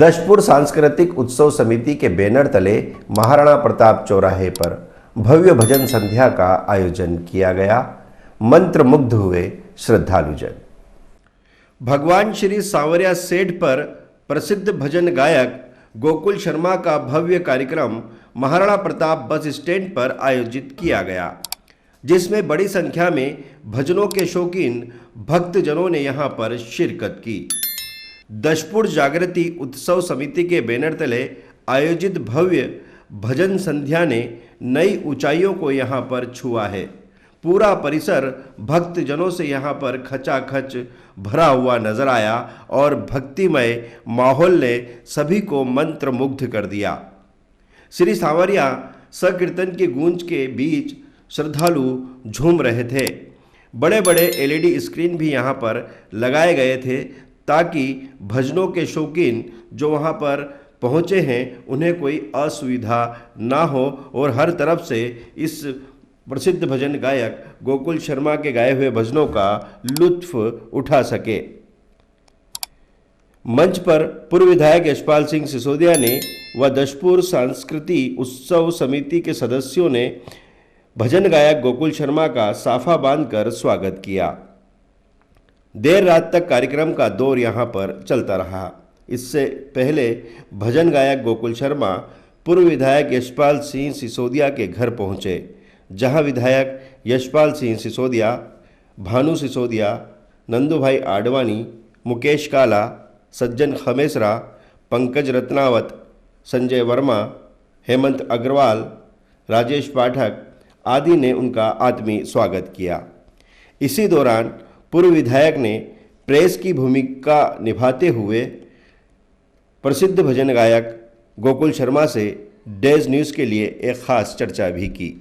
दशपुर सांस्कृतिक उत्सव समिति के बैनर तले महाराणा प्रताप चौराहे पर भव्य भजन संध्या का आयोजन किया गया। मंत्रमुग्ध हुए श्रद्धालुजन। भगवान श्री सांवरिया सेठ पर प्रसिद्ध भजन गायक गोकुल शर्मा का भव्य कार्यक्रम महाराणा प्रताप बस स्टैंड पर आयोजित किया गया, जिसमें बड़ी संख्या में भजनों के शौकीन भक्तजनों ने यहां पर शिरकत की। दशपुर जागृति उत्सव समिति के बैनर तले आयोजित भव्य भजन संध्या ने नई ऊंचाइयों को यहां पर छुआ है। पूरा परिसर भक्तजनों से यहां पर खचाखच भरा हुआ नजर आया और भक्तिमय माहौल ने सभी को मंत्रमुग्ध कर दिया। श्री सांवरिया संकीर्तन की गूंज के बीच श्रद्धालु झूम रहे थे। बड़े बड़े एलईडी स्क्रीन भी यहां पर लगाए गए थे ताकि भजनों के शौकीन जो वहां पर पहुंचे हैं उन्हें कोई असुविधा ना हो और हर तरफ से इस प्रसिद्ध भजन गायक गोकुल शर्मा के गाए हुए भजनों का लुत्फ उठा सके। मंच पर पूर्व विधायक यशपाल सिंह सिसोदिया ने व दशपुर सांस्कृति उत्सव समिति के सदस्यों ने भजन गायक गोकुल शर्मा का साफा बांधकर स्वागत किया। देर रात तक कार्यक्रम का दौर यहां पर चलता रहा। इससे पहले भजन गायक गोकुल शर्मा पूर्व विधायक यशपाल सिंह सिसोदिया के घर पहुंचे, जहां विधायक यशपाल सिंह सिसोदिया, भानु सिसोदिया, नंदूभाई आडवाणी, मुकेश काला, सज्जन खमेसरा, पंकज रत्नावत, संजय वर्मा, हेमंत अग्रवाल, राजेश पाठक आदि ने उनका आत्मीय स्वागत किया। इसी दौरान पूर्व विधायक ने प्रेस की भूमिका निभाते हुए प्रसिद्ध भजन गायक गोकुल शर्मा से डेज न्यूज़ के लिए एक खास चर्चा भी की।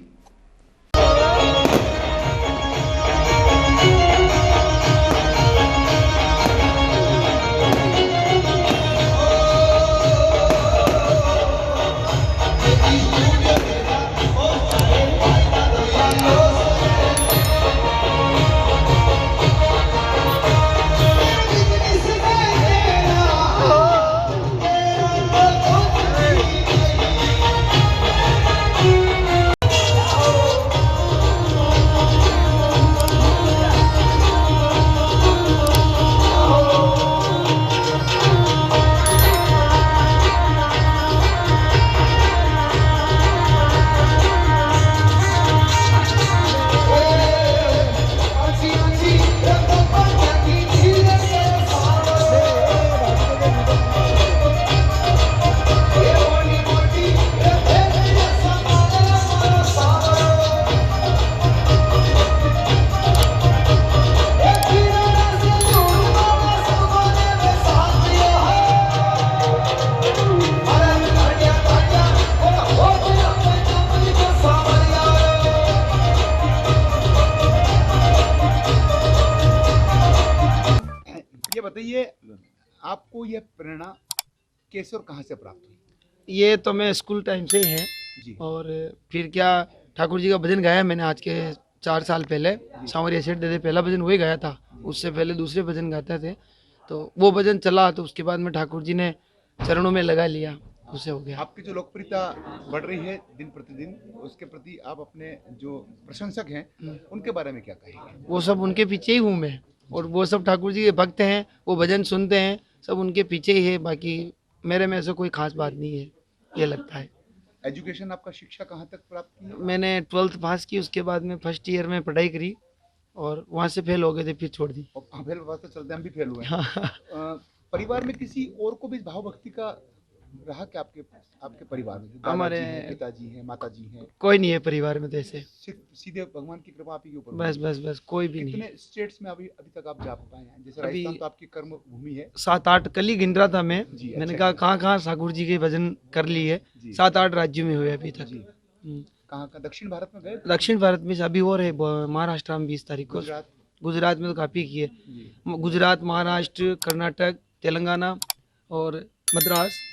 बताइए, आपको यह प्रेरणा कैसे और कहाँ से प्राप्त हुई? ये तो मैं स्कूल टाइम से ही है जी। और फिर क्या ठाकुर जी का भजन गाया मैंने आज के 4 साल पहले। सांवरिया सेठ दे पहला भजन वही गाया था, उससे पहले दूसरे भजन गाते थे, तो वो भजन चला तो उसके बाद में ठाकुर जी ने चरणों में लगा लिया, उससे हो गया। आपकी जो लोकप्रियता बढ़ रही है दिन प्रतिदिन, उसके प्रति आप अपने जो प्रशंसक हैं उनके बारे में क्या कहेंगे? वो सब उनके पीछे ही हूँ मैं, और वो सब ठाकुर जी के भक्त हैं, वो भजन सुनते हैं, सब उनके पीछे ही है। बाकी मेरे में ऐसा कोई खास बात नहीं है, ये लगता है। एजुकेशन आपका शिक्षा कहाँ तक प्राप्त की? मैंने 12th पास की, उसके बाद में फर्स्ट ईयर में पढ़ाई करी और वहाँ से फेल हो गए थे, फिर छोड़ दी। और फेल हुआ तो चलते हम भी फेल हुए हैं। परिवार में किसी और को भी भाव भक्ति का रहा क्या आपके परिवार में? हमारे पिताजी हैं, माताजी हैं? कोई नहीं है परिवार में तो ऐसे, सीधे भगवान की कृपा आप ही के ऊपर? बस कोई भी नहीं। कितने स्टेट्स में अभी तक आप जा पाए हैं? जैसे राजस्थान तो आपकी कर्म भूमि है। 7-8 कल ही गिन रहा था मैं। मैंने कहा कहाँ ठाकुर जी के भजन कर लिए, 7-8 राज्यों में हुए अभी तक। कहाँ का? दक्षिण भारत में गए? दक्षिण भारत में अभी और है, महाराष्ट्र में 20 तारीख को। गुजरात में तो काफी किए, गुजरात, महाराष्ट्र, कर्नाटक, तेलंगाना और मद्रास,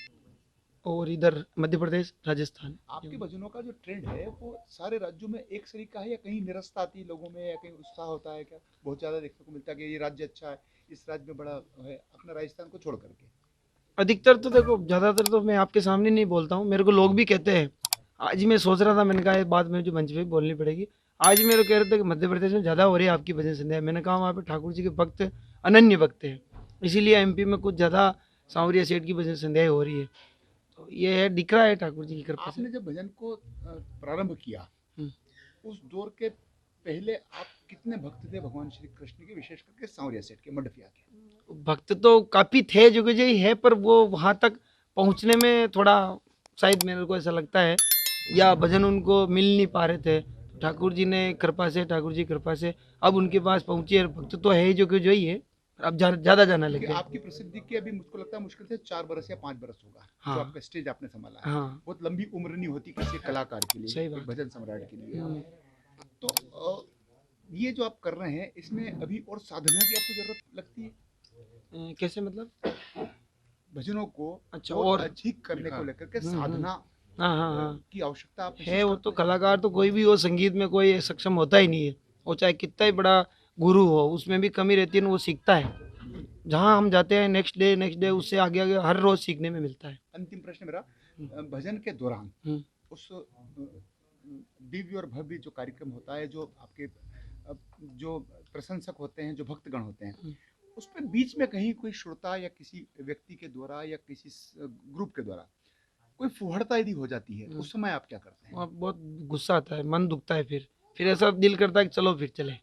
और इधर मध्य प्रदेश, राजस्थान। आपके भजनों का जो ट्रेंड है वो सारे राज्यों में एक सरीका है या कहीं निरस्ता आती है लोगों में, या कहीं उत्साह होता है क्या? बहुत ज्यादा देखने को मिलता है कि ये राज्य अच्छा है, इस राज्य में बड़ा है, अपना राजस्थान को छोड़ करके। अधिकतर तो देखो, ज़्यादातर तो मैं आपके सामने नहीं बोलता हूँ, मेरे को लोग भी कहते हैं। आज मैं सोच रहा था, मैंने कहा ये बात मुझे मंच पे भी बोलनी पड़ेगी। आज मेरे को कह रहे थे कि मध्य प्रदेश में ज़्यादा हो रही है आपकी भजन संध्या। मैंने कहा वहाँ पे ठाकुर जी के भक्त अनन्य भक्त हैं, इसीलिए एमपी में कुछ ज़्यादा सांवरिया सेठ की भजन संध्याएं हो रही है। तो ये है, दिख रहा है ठाकुर जी की कृपा से। आपने जब भजन को प्रारंभ किया, हम्म। उस दौर के पहले आप कितने भक्त थे भगवान श्री कृष्ण के, विशेष करके सांवरिया सेठ के, मडफिया के? भक्त तो काफ़ी थे, जुगे ही है, पर वो वहाँ तक पहुँचने में थोड़ा, शायद मेरे को ऐसा लगता है, या भजन उनको मिल नहीं पा रहे थे। ठाकुर जी ने कृपा से, ठाकुर जी की कृपा से अब उनके पास पहुँची है। भक्त तो है ही, जो कि जो ही है, अब ज़्यादा जाना लग क्योंकि गया। आपकी प्रसिद्धि के अभी मुझको लगता है मुश्किल से 4 बरस या 5 बरस होगा हाँ। जो आपका स्टेज आपने संभाला है। हाँ, बहुत लंबी उम्र नहीं होती किसी कलाकार के लिए, सही एक बात। भजन सम्राट के लिए। हम्म। तो ये जो आप कर रहे हैं, इसमें अभी और साधना की आपको जरूरत लगती है? कैसे मतलब? भजनों को अच्छा, और और अधिक करने को लेकर के हम्म। साधना हाँ हाँ हाँ, की आवश्यकता आप है। वो तो कलाकार तो कोई भी हो, संगीत में कोई सक्षम होता ही नहीं है। वो चाहे कितना ही बड़ा गुरु हो, उसमें भी कमी रहती है ना, वो सीखता है। जहाँ हम जाते हैं, नेक्स्ट डे उससे आगे आगे हर रोज सीखने में मिलता है। अंतिम प्रश्न मेरा, भजन के दौरान हम्म। उस दिव्य और भव्य जो कार्यक्रम होता है, जो आपके जो प्रशंसक होते हैं, जो भक्तगण होते हैं, उस पर बीच में कहीं कोई श्रोता या किसी व्यक्ति के द्वारा या किसी ग्रुप के द्वारा कोई फुहड़ता यदि हो जाती है, उस समय आप क्या करते हैं? और बहुत गुस्सा आता है, मन दुखता है। फिर ऐसा दिल करता है कि चलो फिर चले।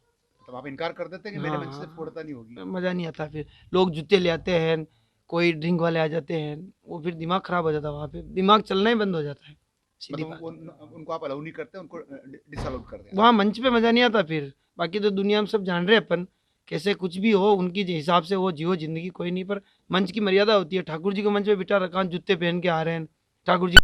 तब आप इनकार कर देते हैं कि मेरे हाँ मंच से हाँ, फुहड़ता नहीं होगी? मज़ा नहीं आता। फिर लोग जूते ले आते हैं, कोई ड्रिंक वाले आ जाते हैं, वो फिर दिमाग खराब हो जाता है। वहाँ पे दिमाग चलना ही बंद हो जाता है, सीधी मतलब बात। उनको आप अलाउ नहीं करते, उनको डिसअलाउ कर दें? वहाँ मंच पे मज़ा नहीं आता फिर। बाकी तो दुनिया में सब जान रहे हैं अपन, कैसे कुछ भी हो उनकी हिसाब से वो जियो जिंदगी, कोई नहीं। पर मंच की मर्यादा होती है। ठाकुर जी को मंच पे बिठा रखा, जूते पहन के आ रहे हैं ठाकुर जी।